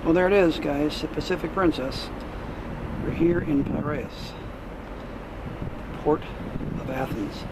Well, there it is, guys, the Pacific Princess. We're here in Piraeus, port of Athens.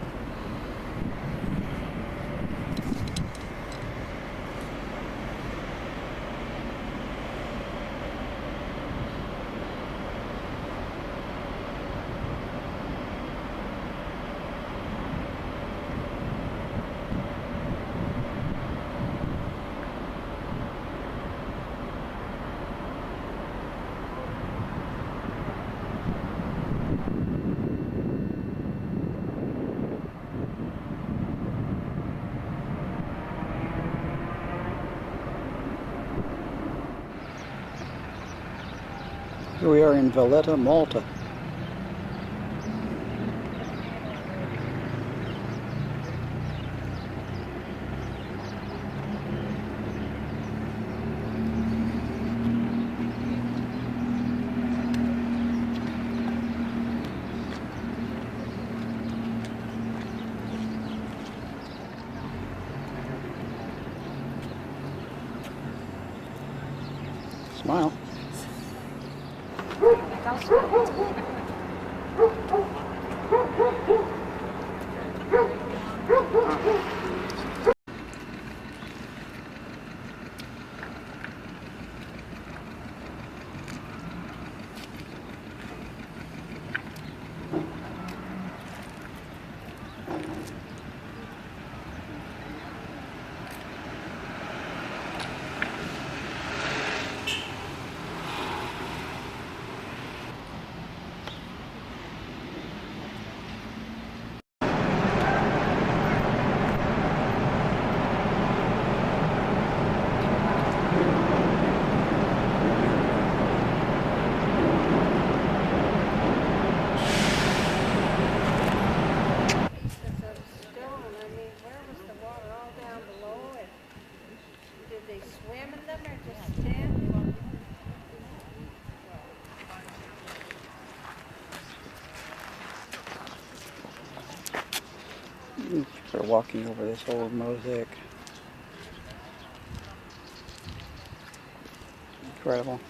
Here we are in Valletta, Malta. Smile. They're walking over this old mosaic. Incredible.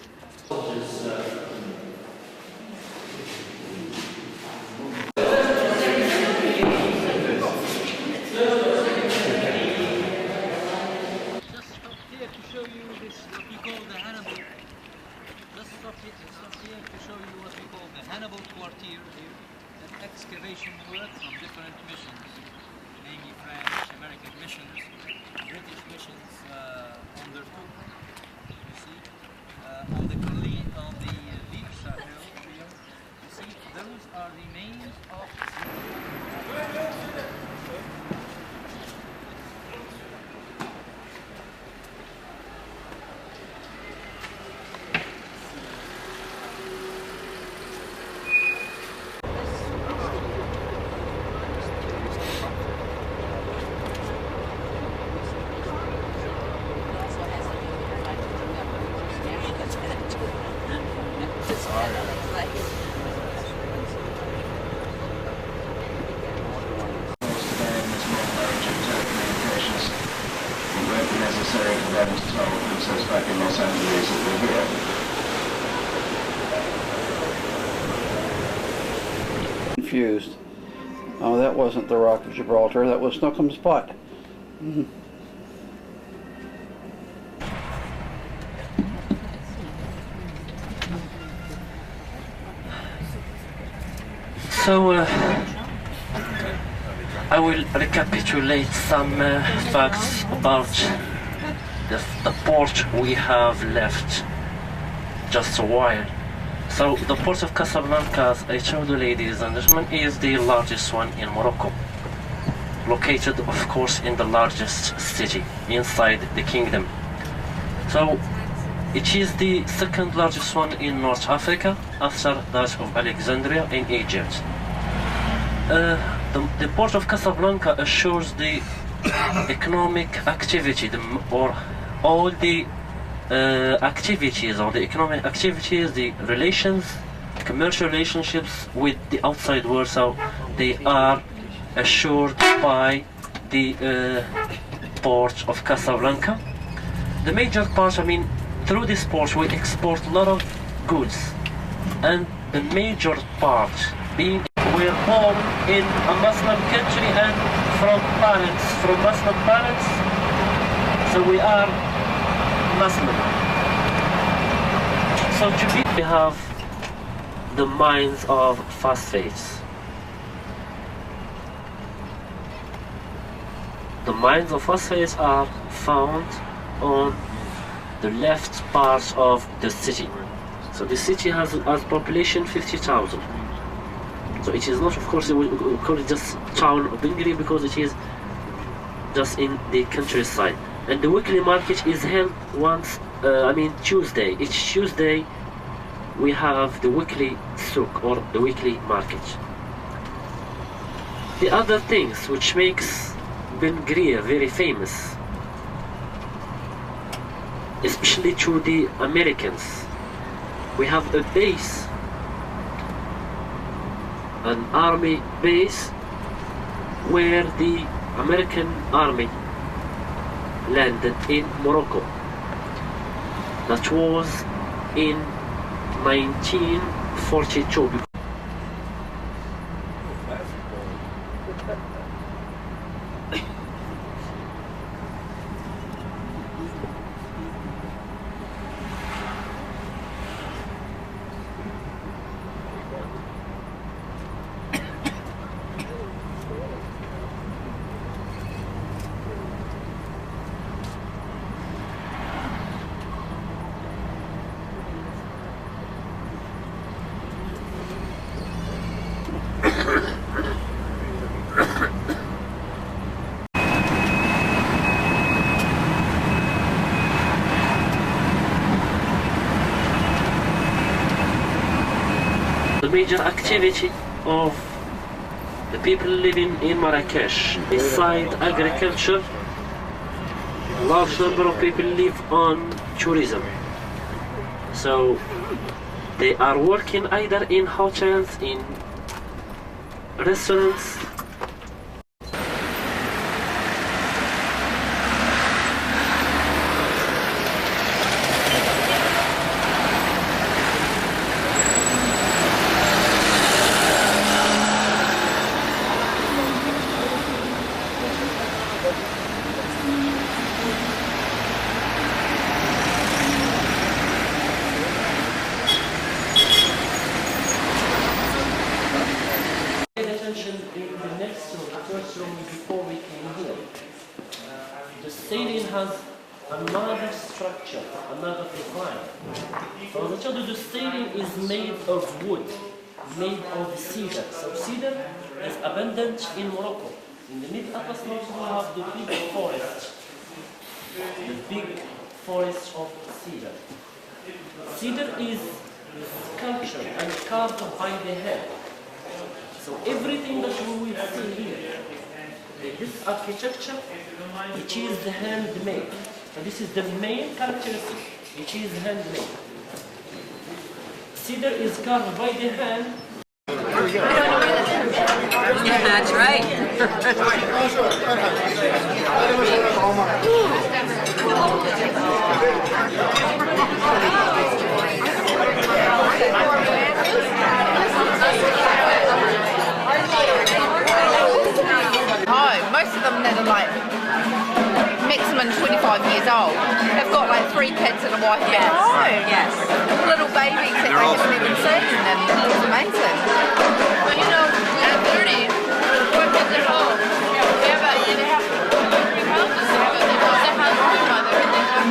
Excavation work from different missions, mainly French, American missions, British missions undertook. You see, on the Lisa hill here, you see, those are remains of. Confused. Oh, that wasn't the Rock of Gibraltar, that was Snookum's Pot. So, I will recapitulate some facts about the port we have left just a while. So, the port of Casablanca, as I told you, ladies and gentlemen, is the largest one in Morocco. Located, of course, in the largest city inside the kingdom. So, it is the second largest one in North Africa, after that of Alexandria in Egypt. The port of Casablanca assures the economic activity, all the activities, or the economic activities, the relations, commercial relationships with the outside world. So they are assured by the port of Casablanca. The major part, through this port we export a lot of goods, and the major part being we're born in a Muslim country and from Muslim parents, so we are Muslim. So we have the mines of phosphates. The mines of phosphates are found on the left part of the city. So the city has population 50,000. So it is not, of course, we call it just town of Bengri because it is just in the countryside. And the weekly market is held Tuesday. Each Tuesday we have the weekly souk or the weekly market. The other things which makes Bengri very famous, especially to the Americans, we have a base, an army base, where the American army landed in Morocco. That was in 1942. The major activity of the people living in Marrakesh, beside agriculture, a large number of people live on tourism. So they are working either in hotels, in restaurants. Before we came here, the ceiling has another structure, another design. So as I told you, the ceiling is made of wood, made of cedar. So cedar is abundant in Morocco. In the Mid-Atlas we have the big forest of cedar. Cedar is sculptured and carved by the hand. So everything that we will see here, this architecture, it is handmade. And this is the main characteristic, it is handmade. Cedar is carved by the hand. That's right. Most of them, they're like maximum 25 years old. They've got like 3 kids and a wife and a home. Yes. Little babies that they haven't even seen, and it's amazing. Well, you know, at 30, 4 kids at home. Yeah, but they have 3 houses. They have a house with my mother, and they have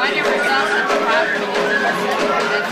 I never saw such a property. That's really big.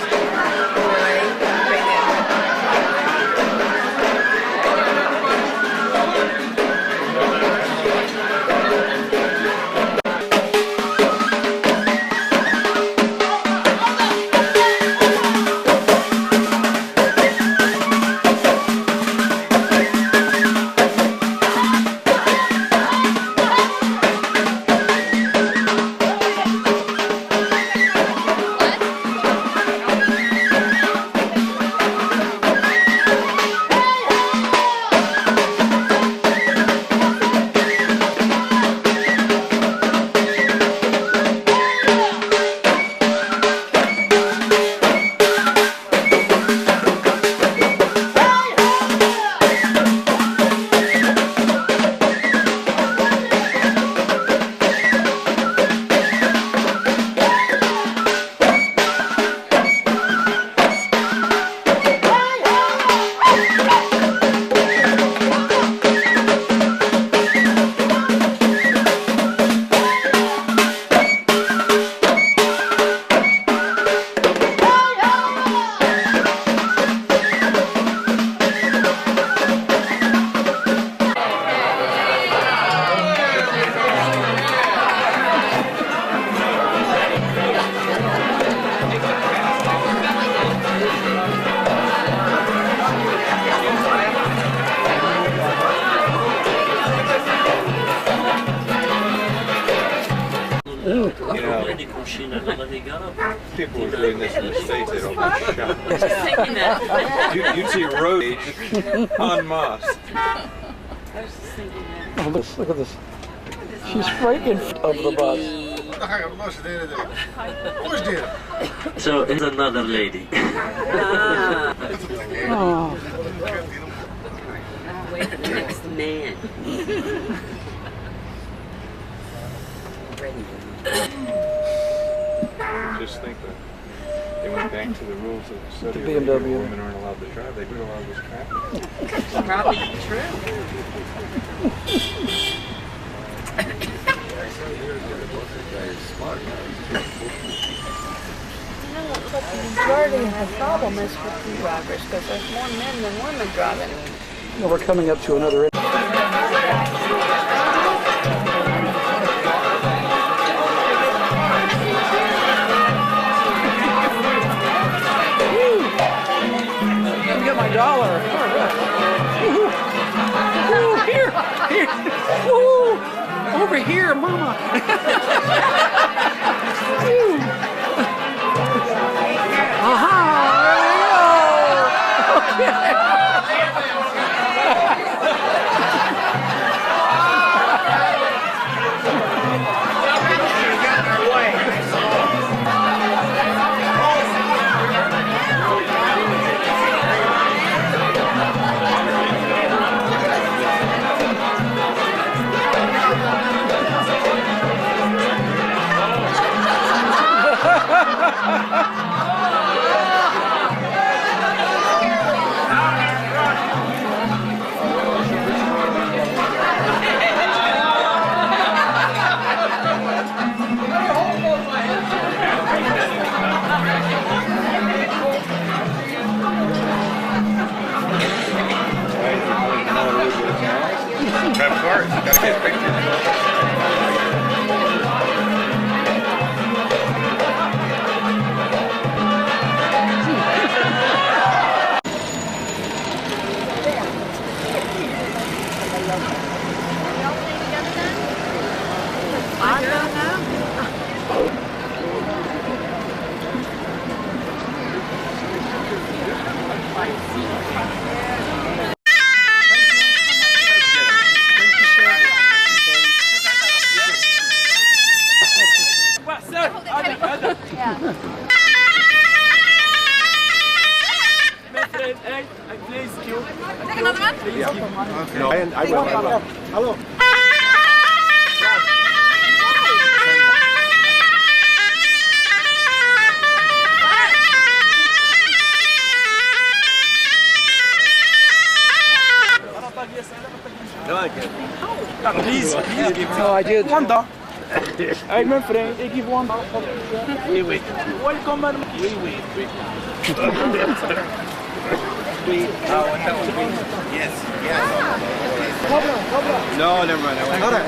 You know, people were doing this in the States, they'd all be shocked. You'd see road age en masse. Oh, look at this. She's right in front of the bus. So it's another lady. Oh. Wait for the next man. Just think that they went back to the rules of the Saudi The Arabia, BMW. women aren't allowed to drive. They do allow this traffic. Probably true. But the majority of the problem is with the drivers, because there's more men than women driving. Well, we're coming up to another. Let me get my dollar. Woo-hoo. Woo, here, here. Woo, over here, mama. Woo. Aha, there we go. Okay. Grab cars, you gotta get pictures. Take another one? Okay. No, I will. Hello. Please give me. No, I did. $1. Hey, mijn vriend, ik geef $1 voor je. Wait. Welkom, man. Wait. Yes. No, never mind. Come here.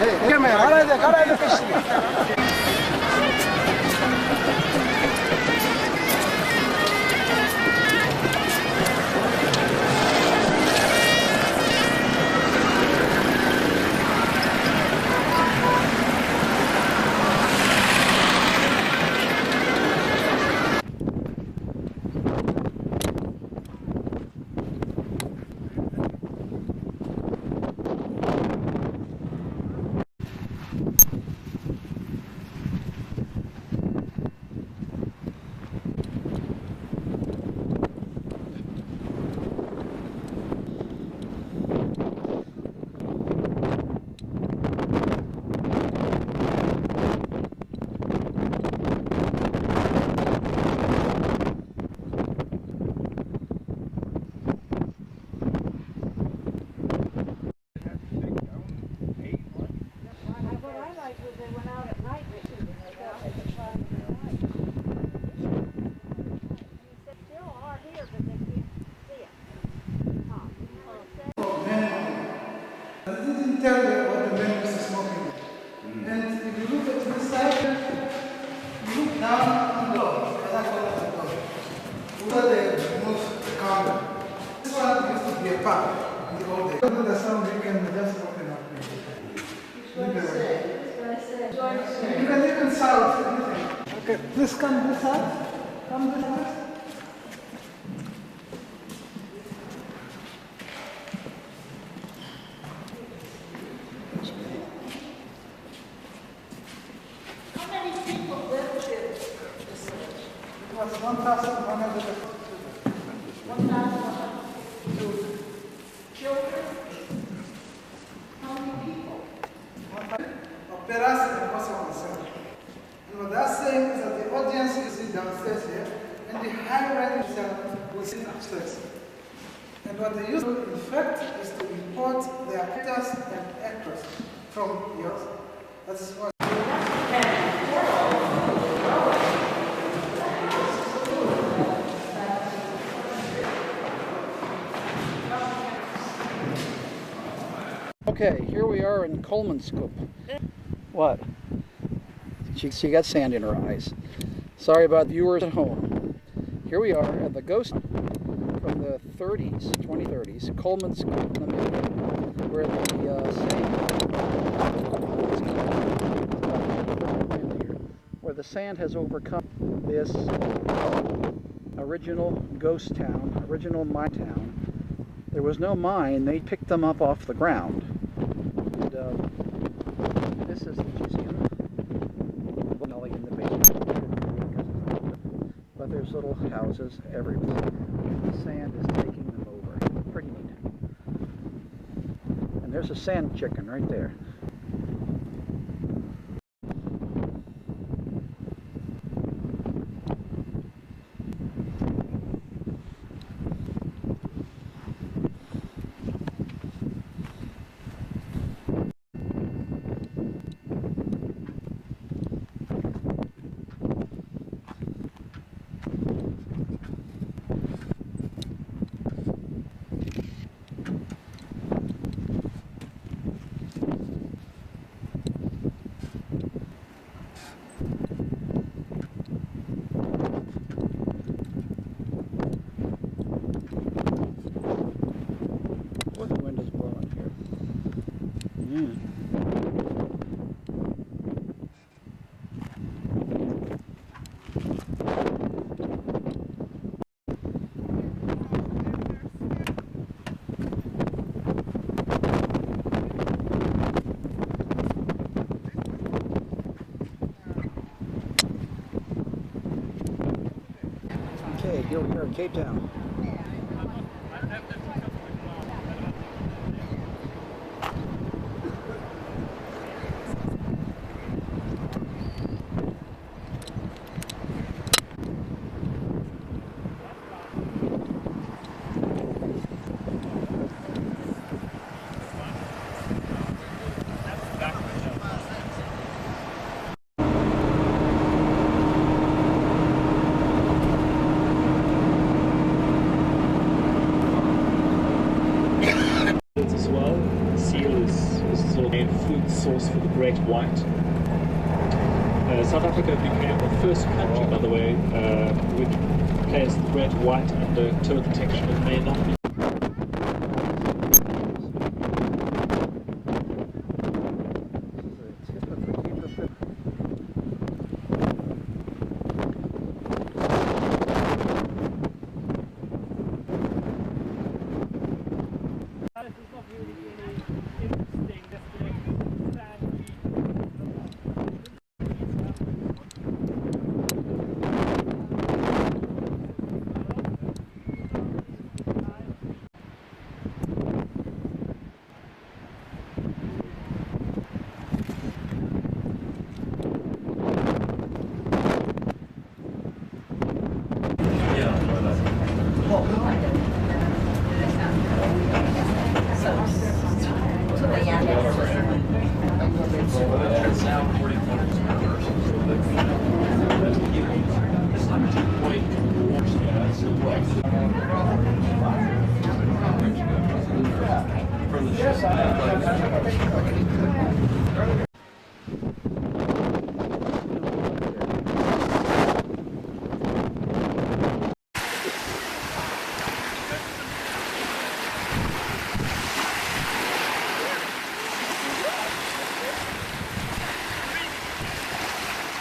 You can live inside. Okay, please come this side. Come this side. How many people live here? It was 1,100. 1,100 children? How many people? Operas and possible cell. And what that's saying is that the audience you see downstairs here, and the high-ranking cell will sit upstairs. And what they use in fact is to import their actors and actors from yours. That is what. Okay, here we are in Coleman's Scoop. What? She got sand in her eyes. Sorry about viewers at home. Here we are at the ghost from the 30s, 2030s, Coleman's Scoop, Namibia, where the sand has overcome this original ghost town, original mine town. There was no mine, they picked them up off the ground. And this is the museum. In the basement. But there's little houses everywhere. The sand is taking them over. Pretty neat. And there's a sand chicken right there. What the wind is blowing here. Yeah. Okay, here we are in Capetown. As well, seal is sort of a food source for the great white. South Africa became the first country, by the way, which placed the great white under total protection. It may not be.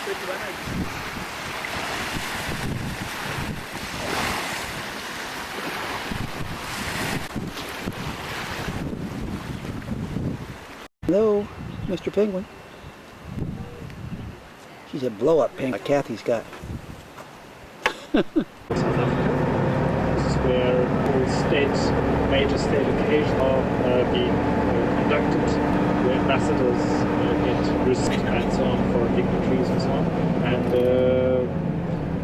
Thank you very much. Hello, Mr. Penguin. She's a blow-up penguin like Kathy's got. South Africa. This is where all major state occasions are being conducted, where ambassadors get received and so on, foreign dignitaries and so on. And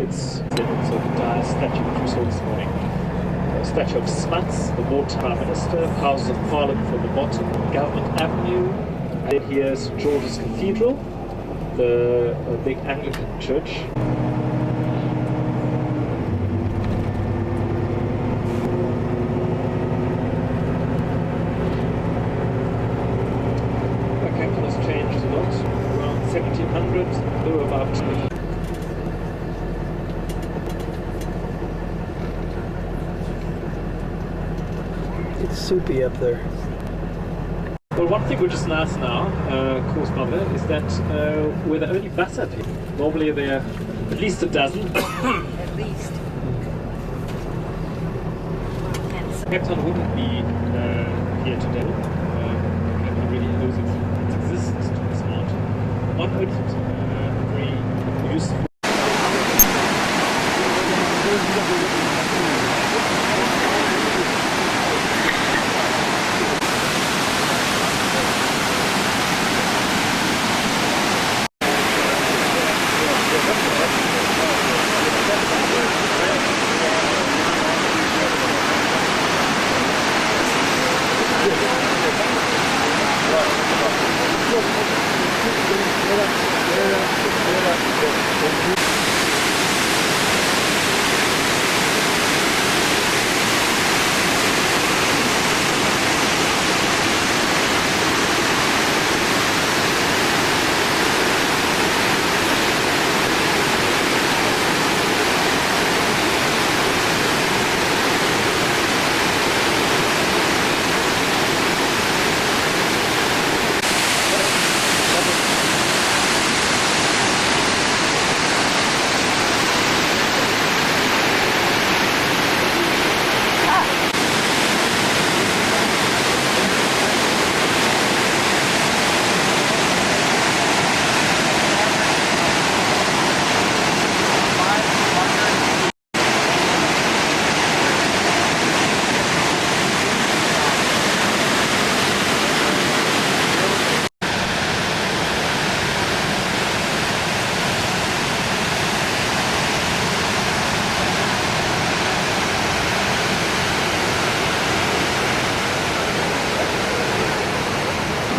it's also the dire statue which we saw this morning. A statue of Smuts, the wartime Prime Minister, Houses of Parliament from the bottom, Government Avenue, and then here's St. George's Cathedral, the big Anglican church. Capetown has changed a lot. Around 1700, there were about It's soupy up there. Well, one thing which is nice now, of course, Mother, is that we're the only Bassa people. Normally there are at least a dozen. At least. Capetown wouldn't be here today. Nobody really knows its existence to this amount. One only very useful.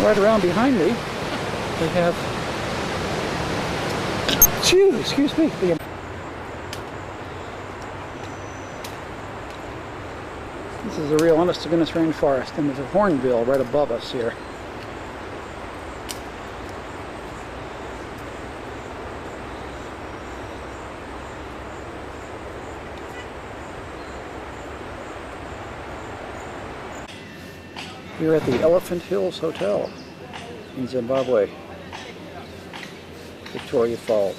Right around behind me, they have, excuse me. This is a real honest to goodness rainforest, and there's a hornbill right above us here. We're at the Elephant Hills Hotel in Zimbabwe, Victoria Falls.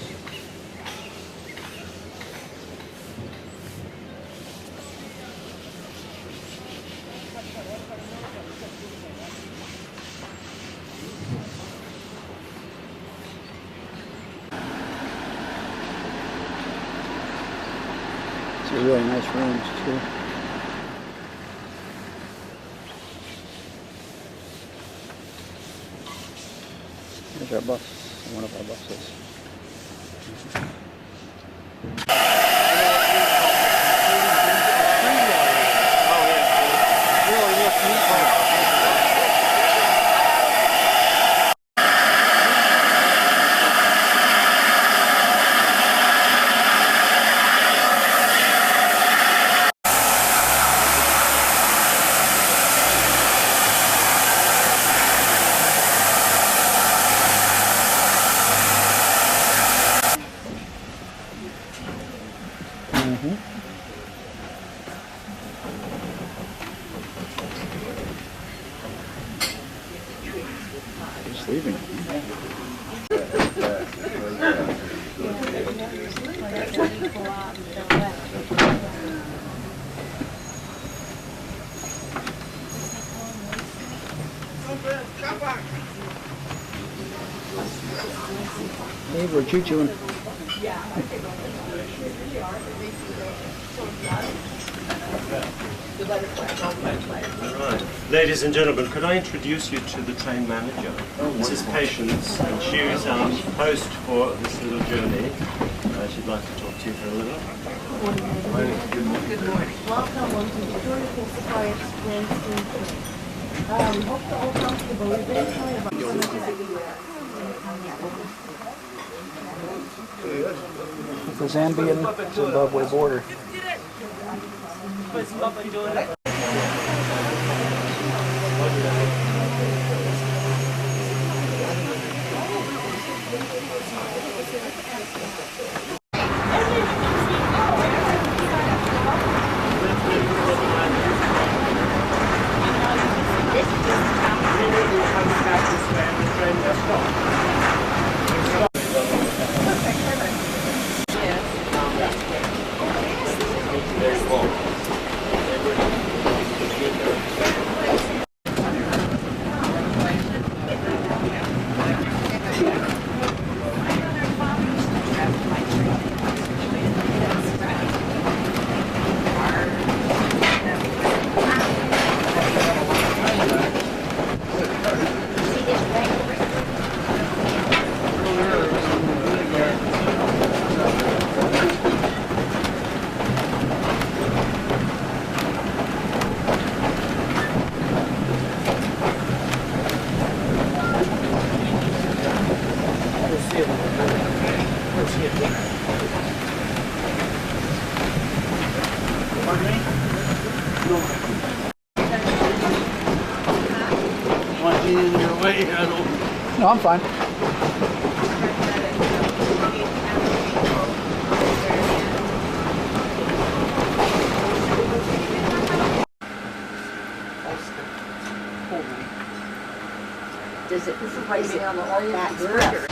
These are really nice rooms too. Here's our bus, one of our buses. We're choo-chooing. Right. Ladies and gentlemen, could I introduce you to the train manager? This is Patience, and she is our host for this little journey. She'd like to talk to you for a little. Good morning. Welcome to Pretoria Quiet Wednesday. Hope you're all comfortable. We're very sorry about The Zambian-Zimbabwe border. No, I'm fine. Does it place on the Orient Express?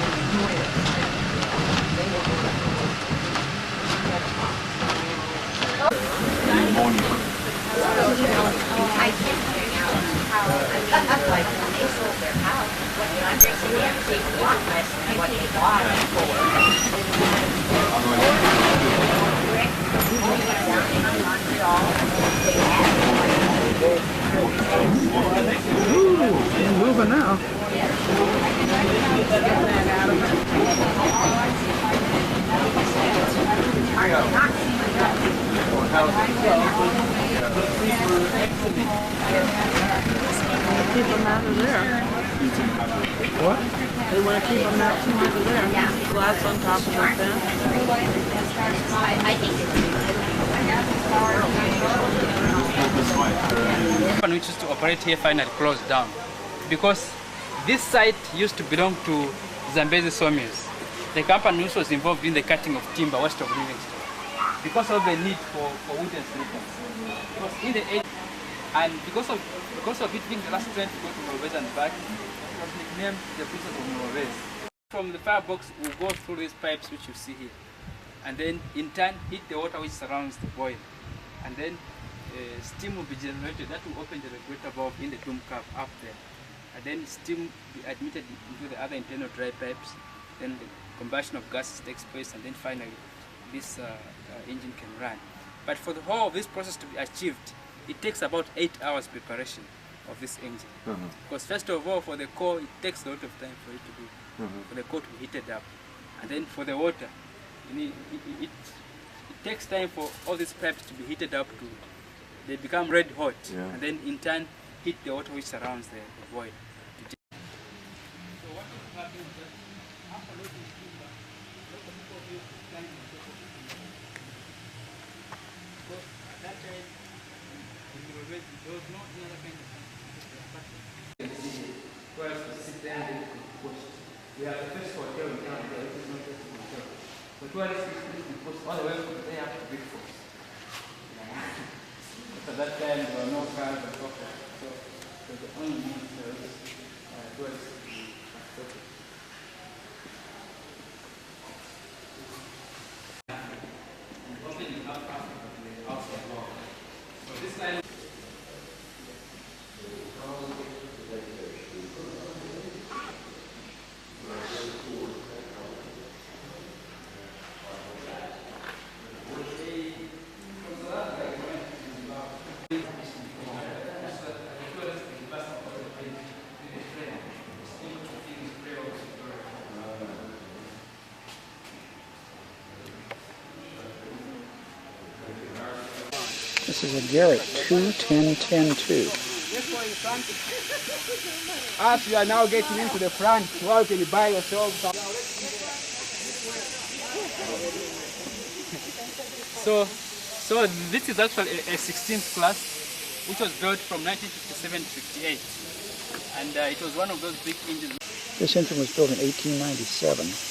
I can't figure out how, like, when they sold their house, what the understand they bought less than what they bought it for. Ooh, moving now. Keep them out of there. What? They want to keep them out from over there. Glass on top of the fence. The company which used to operate here finally closed down because this site used to belong to Zambezi sawmills. The company which was involved in the cutting of timber west of Livingston because of the need for wooden sleepers. Because in the age, and because of it being the last train to go to Norway and back, it was nicknamed the Princess of Norway. From the firebox, we'll go through these pipes which you see here, and then in turn hit the water which surrounds the boil, and then steam will be generated. That will open the regulator valve in the dome cap up there, and then steam will be admitted into the other internal dry pipes. Then the combustion of gases takes place, and then finally this engine can run. But for the whole of this process to be achieved, it takes about 8 hours preparation of this engine. Because first of all, for the core, it takes a lot of time for it to do, for the core to be heated up. And then for the water, it takes time for all these pipes to be heated up to, they become red hot, and then in turn heat the water which surrounds the void. So what is happening is that after loading timber, a lot of people do climb on top of the timber. Because at that time, there was no other kind of whereas to sit there and then compost. We have the first hotel in town there, which is not just a hotel. But tourists used to compost all the way from there up to Big Falls. At that time, there were no cars and so forth. So the only means tourists to transport. And opening up after the outside wall. So this line. This is a Garrett 210-10-2. As you are now getting into the front, well, can you buy yourself some? So this is actually a 16th class, which was built from 1957 to 58, and it was one of those big engines. This engine was built in 1897.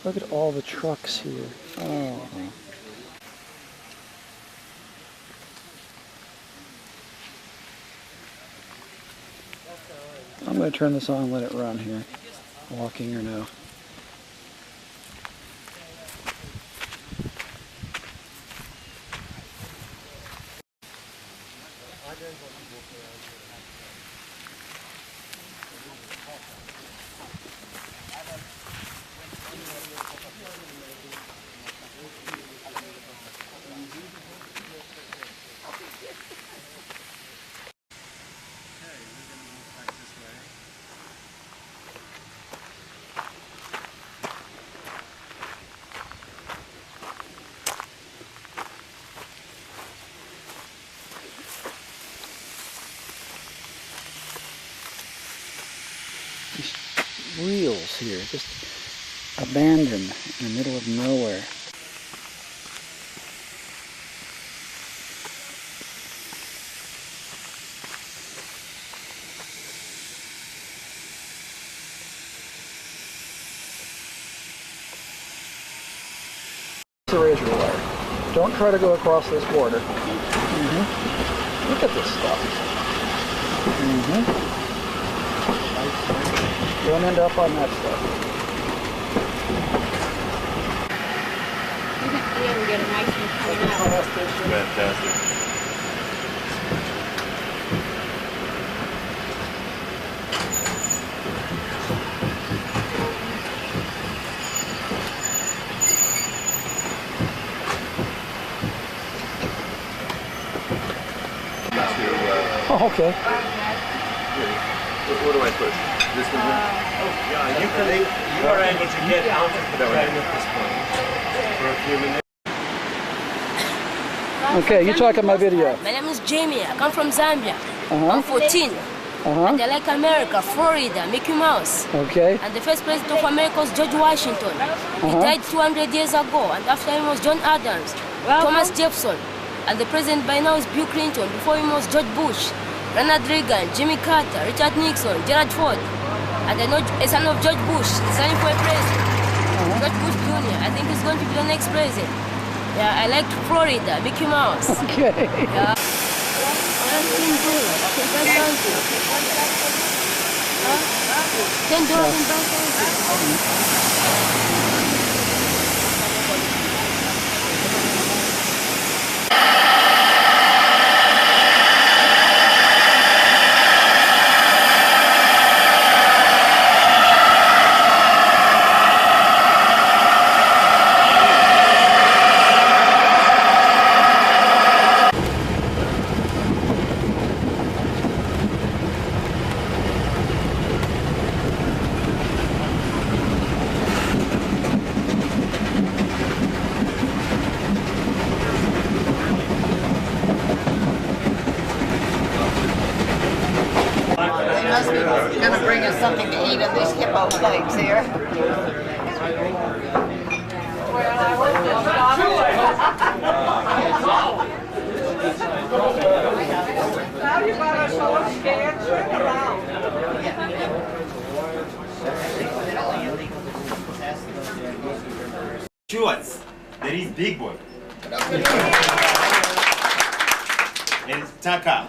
Look at all the trucks here. Oh. I'm going to turn this on and let it run here, walking or no. Wheels here, just abandoned in the middle of nowhere. It's a razor wire. Don't try to go across this border. Look at this stuff. Don't end up on that stuff. You can get a nice one coming out. Fantastic. Oh, okay. What do I push? This one here? Yeah, you are able to get out of the train at this point for a few minutes. Okay, you talk on my video. My name is Jamie. I come from Zambia. I'm 14. And I like America, Florida, Mickey Mouse. Okay. And the first president of America was George Washington. He died 200 years ago, and after him was John Adams, Thomas Jefferson, and the president by now is Bill Clinton. Before him was George Bush, Ronald Reagan, Jimmy Carter, Richard Nixon, Gerald Ford, and I know a son of George Bush is running for a president. George Bush Jr. I think he's going to be the next president. Yeah, I like Florida, Mickey Mouse. Okay. Yeah. Gonna bring us something to eat in these hippo plates here. Now you gotta show us scared, turn around. Stewards, there is Big Boy. And Taka.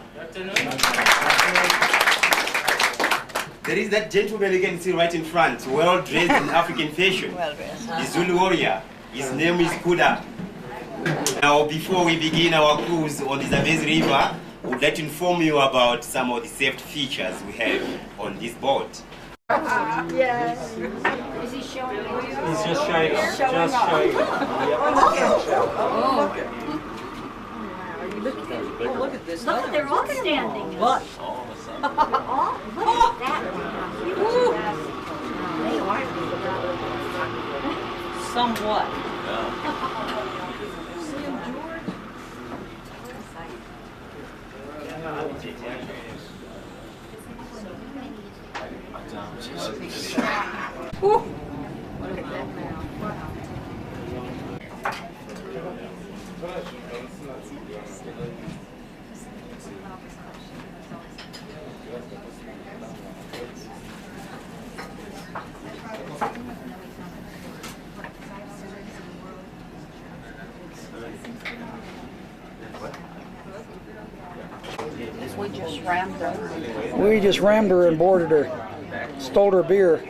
There is that gentleman you can see right in front, well dressed in African fashion. Well dressed. The Zulu warrior. His name is Kuda. Now, before we begin our cruise on the Zambezi River, we would like to inform you about some of the safety features we have on this boat. Yes. Is he showing you? He's just showing us. Just showing you. Look at this. Look, they're all standing. What? Oh, look at that. Somewhat. Whew. We just rammed her. We just rammed her and boarded her. Stole her beer.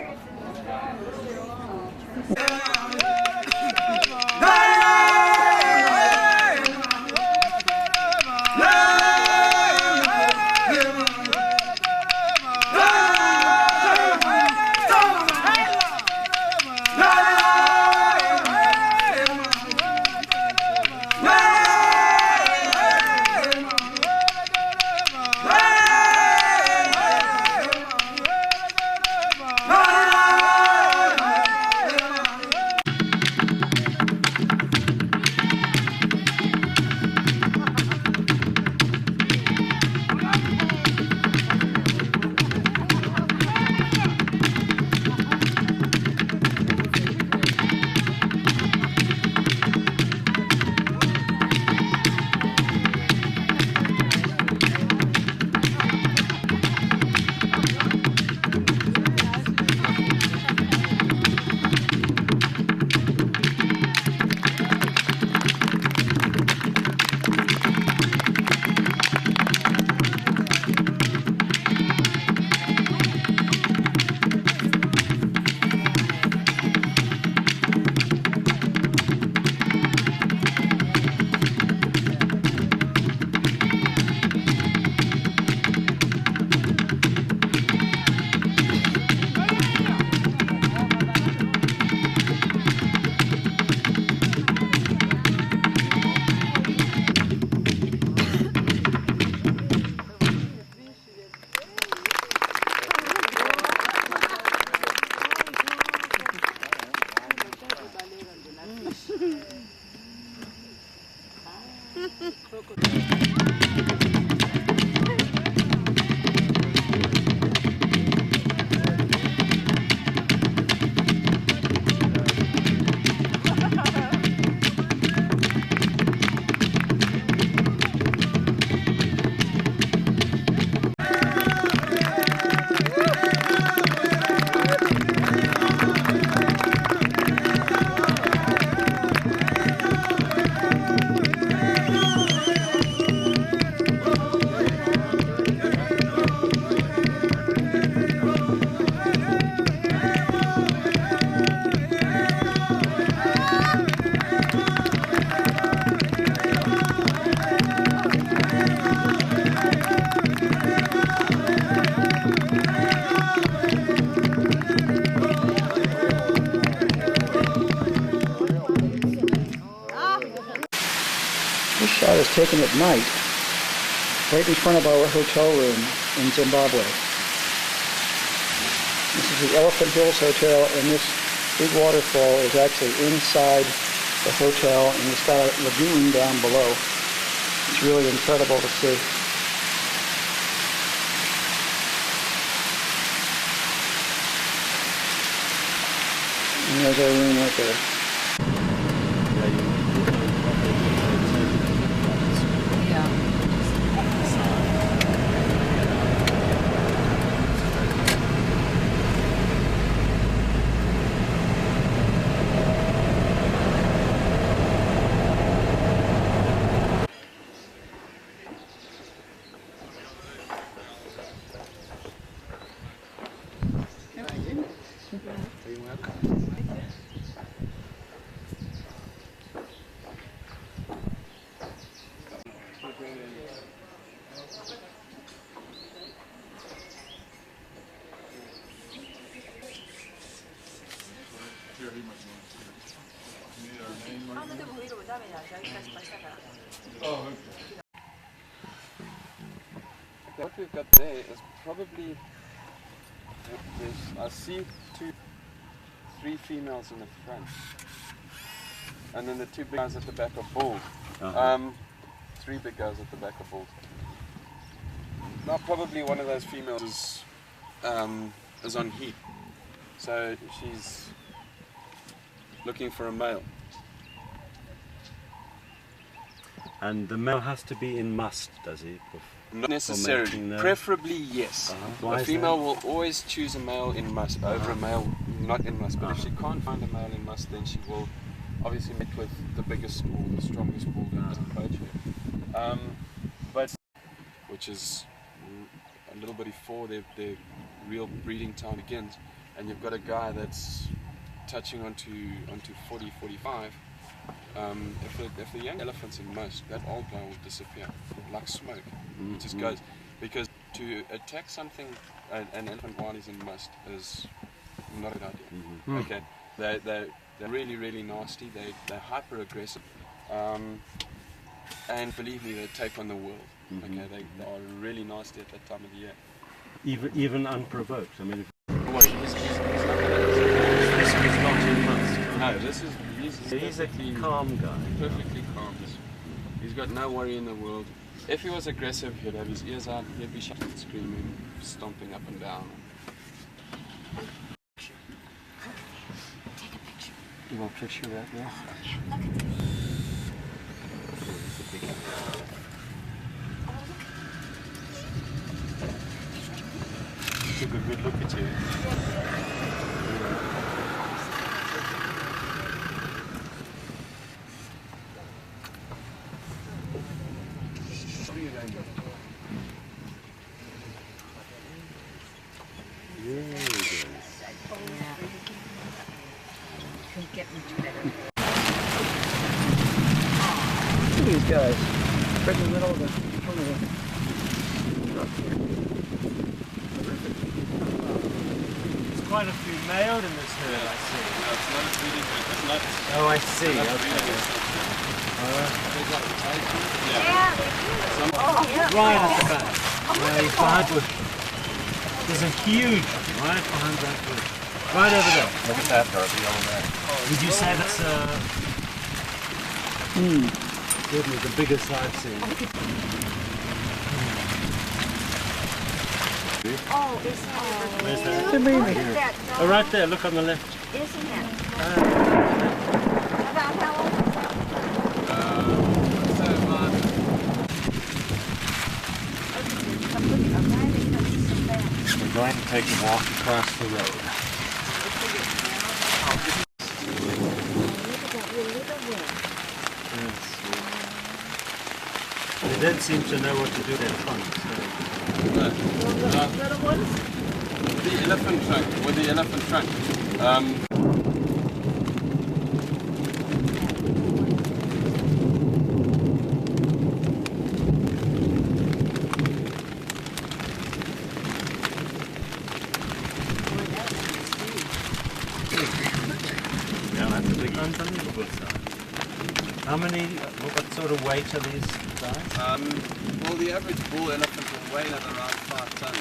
This shot is taken at night, right in front of our hotel room in Zimbabwe. This is the Elephant Hills Hotel, and this big waterfall is actually inside the hotel, and it's got a lagoon down below. It's really incredible to see. And there's our room right there. What we've got there is probably, I see two 3 females in the front. And then the 2 big guys at the back are bulls. 3 big guys at the back are bulls. Now probably one of those females is on heat. So she's looking for a male. And the male has to be in must, does he? Not necessarily. Preferably yes. A female will always choose a male in must over a male not in must. But if she can't find a male in must, then she will obviously meet with the biggest bull, the strongest bull that doesn't poach her. But which is a little bit before their real breeding time begins, and you've got a guy that's touching onto 40, 45. If the young elephant's in must, that old guy will disappear like smoke. It just goes, because to attack something, an elephant while he's in must is not a good idea. Okay, they're really, really nasty. They're hyper aggressive, and believe me, they take on the world. Okay, they are really nasty at that time of the year. Even unprovoked. I mean, Well, he's not in must. No, he's a calm guy. Perfectly calm. He's got no worry in the world. If he was aggressive, he'd have his ears out, he'd be shouting, screaming, stomping up and down. Take a picture. You want a picture of that, yeah? Look at this. Took a good look at you. These guys, right in the middle of the There's quite a few male in this herd, I see. No, it's not a breeding herd. It's not. Oh, I see. Right at the back. Behind bush. There's a huge one right behind that bush. Right over there. Look at that, Darby, over there. Would you say that's certainly the biggest I've seen? Oh, it's not. Where's that? Look at that. Oh, right there. Look on the left. Isn't it? About how old is We're going to take a walk across the road. They don't seem to know what to do with their trunks. little ones? The elephant trunk, with the elephant trunk. Yeah, that's a big unbelievable size. How many, what sort of weight are these guys? Well, the average bull elephant will weigh at around 5 tons.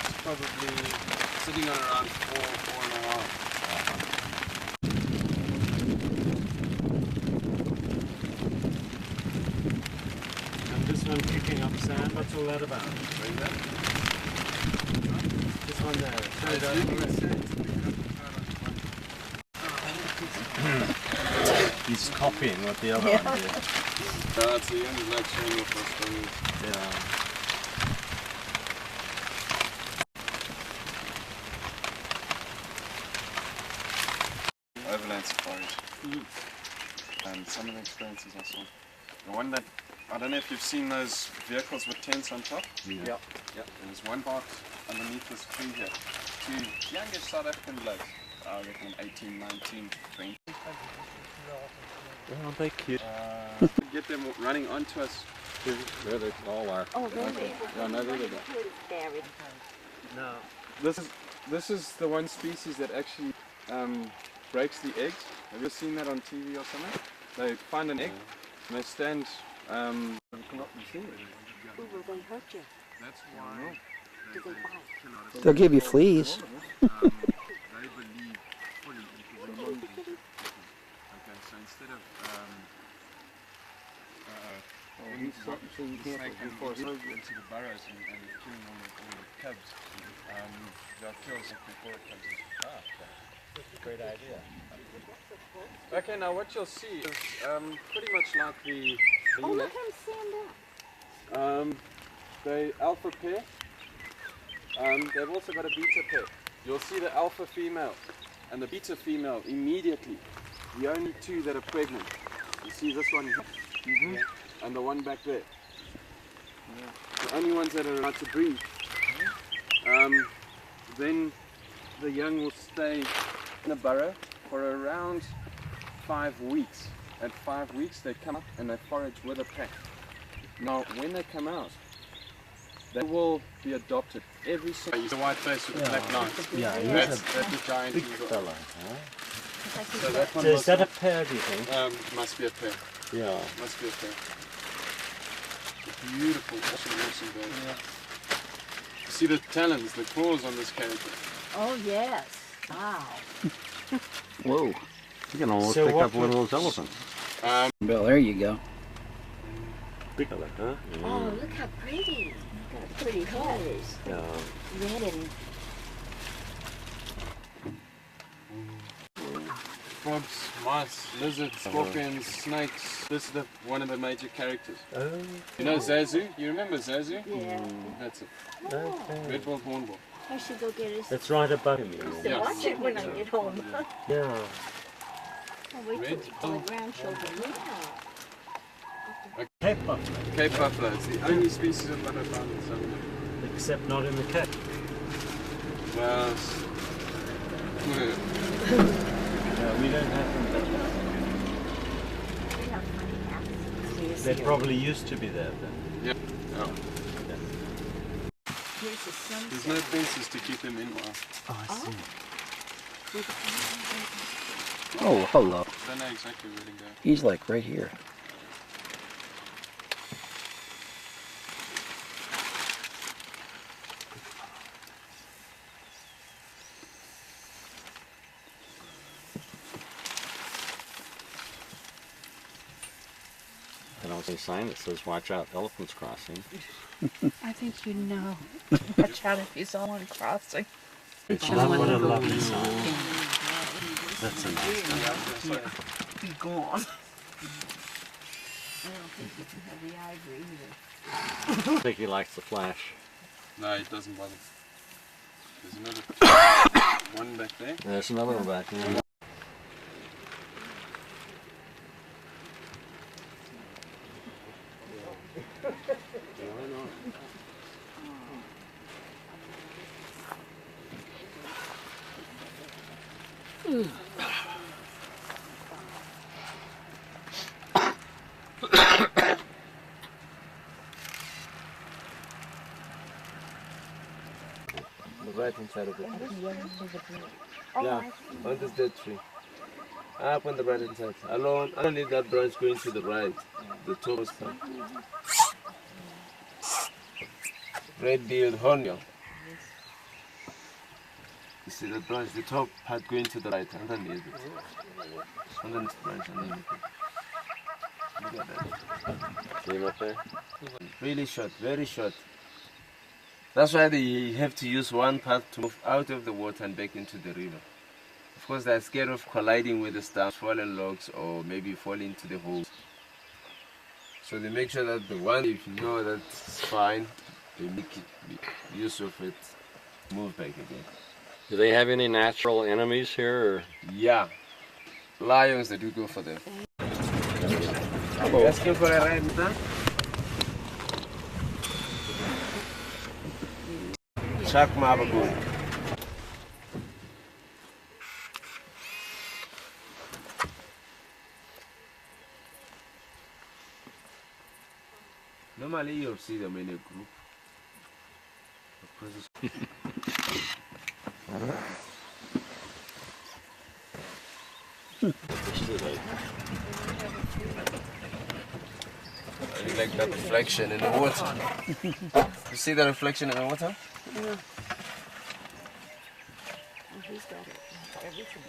It's probably sitting on around 4.5. And this one kicking up sand, what's all that about? Bring that. This one there. He's copying what the other one did. It's the young black showing off our story. Yeah. Overland safaris. And some of the experiences I saw. The one that, I don't know if you've seen those vehicles with tents on top? Yeah. Yep. There's one box underneath this tree here. 2 youngish South African blokes. I reckon 18, 19, 20. Aren't they cute? Get them running onto us. There they all are. Oh, really? Yeah, no, there they go. No. This is the one species that actually breaks the eggs. Have you ever seen that on TV or something? They find an egg and they stand. Who will they hurt you? That's why They'll give you fleas. They believe fully into the non-vegan. Okay, so instead of into the burrows and killing all the cubs, they'll kill some before it comes in. Great idea. Okay, now what you'll see is pretty much like the Oh, look, I'm stand up. the alpha pair. They've also got a beta pair. You'll see the alpha female and the beta female immediately. The only two that are pregnant. You see this one here, and the one back there. The only ones that are allowed to breed. Then the young will stay in a burrow for around 5 weeks. At 5 weeks they come up and they forage with a pack. Now when they come out, they will be adopted every single. The white face with the black lines. Yeah, that's the giant big eagle. fella. Huh? So that one Is that a pair, do you think? Must be a pair. Yeah. Must be a pair. Beautiful, awesome bird. Yeah. See the talons, the claws on this character. Oh, yes. Wow. Whoa. You can almost pick up one of those elephants. Well, there you go. Big fella, huh? Oh, look how pretty. Got pretty colors. Yeah. Red and... Frogs, mice, lizards, scorpions, snakes. This is one of the major characters. You know Zazu? You remember Zazu? Yeah. That's it. Oh. Red-billed hornbill. I should go get it. That's right above him. Yeah. Watch it when I get home. Yeah. I'll wait till the grandchildren. Yeah. Cape buffalo. Cape buffalo. It's the only species of buffalo found in Southern Africa. Except not in the Cape. Well, we don't have them. They probably used to be there then. Yep. Oh. Here's the sunset. There's no fences to keep them in. Oh, I see. Oh, hello. I don't know exactly where to go. He's like right here. I don't see a sign that says watch out, elephants crossing. I think you know. Watch out if you saw one crossing. What a lovely sign. That's a nice one. Be gone. I don't think you can have the ivory either. I think he likes the flash. No, it doesn't bother. There's another one back there. There's another one back there. The right hand side of the tree. Yeah, on this dead tree. Up on the right hand side. Along, underneath that branch going to the right. The top side. Red-billed hornbill. You see the branch, the top part going to the right, underneath it. Underneath the branch, underneath it. Look at that. See him up there? Really short, very short. That's why they have to use one path to move out of the water and back into the river. Of course, they're scared of colliding with the stumps, fallen logs, or maybe falling into the holes. So they make sure that the one, if you know that's fine, they make use of it, move back again. Do they have any natural enemies here? Or? Yeah. Lions, they do go for them. Oh. Asking for a ride, huh? Chuck Mabagoon. Normally you'll see them in a group. You like that reflection in the water. You see the reflection in the water? Yeah. Oh, he's got it. Everything.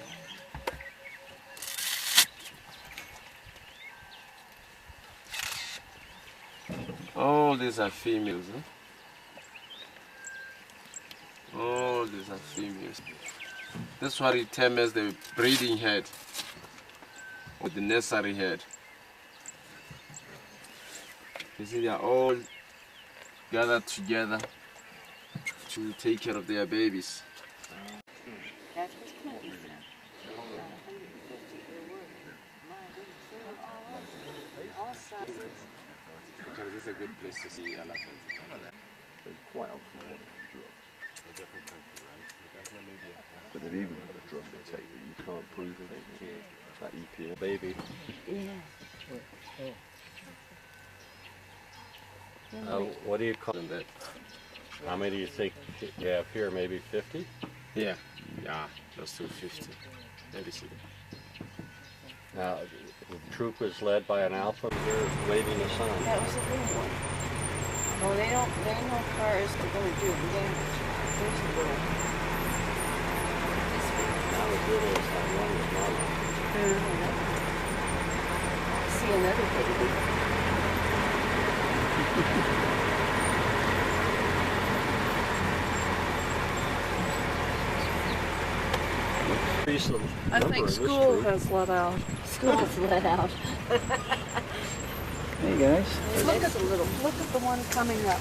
All these are females, huh? All these are females. This is what we term as the breeding head, or the nursery head. You see, they are all gathered together to take care of their babies. Because this is a good place to see elephants. It's quite often a different country, right? That's Namibia. But they've even got a drum they take that you can't prove it. That EPA baby. What do you call that? How many do you think you have here? Maybe 50? Yeah, close to 50. Maybe 60. Now, the troop is led by an alpha. They're waving a sign. That was a little one. Well, they know how far is they're going to do the damage. There's the little one. Not as little as that one with Mama. I see another baby. I think school has let out. School has let out. Hey guys. Look at the one coming up.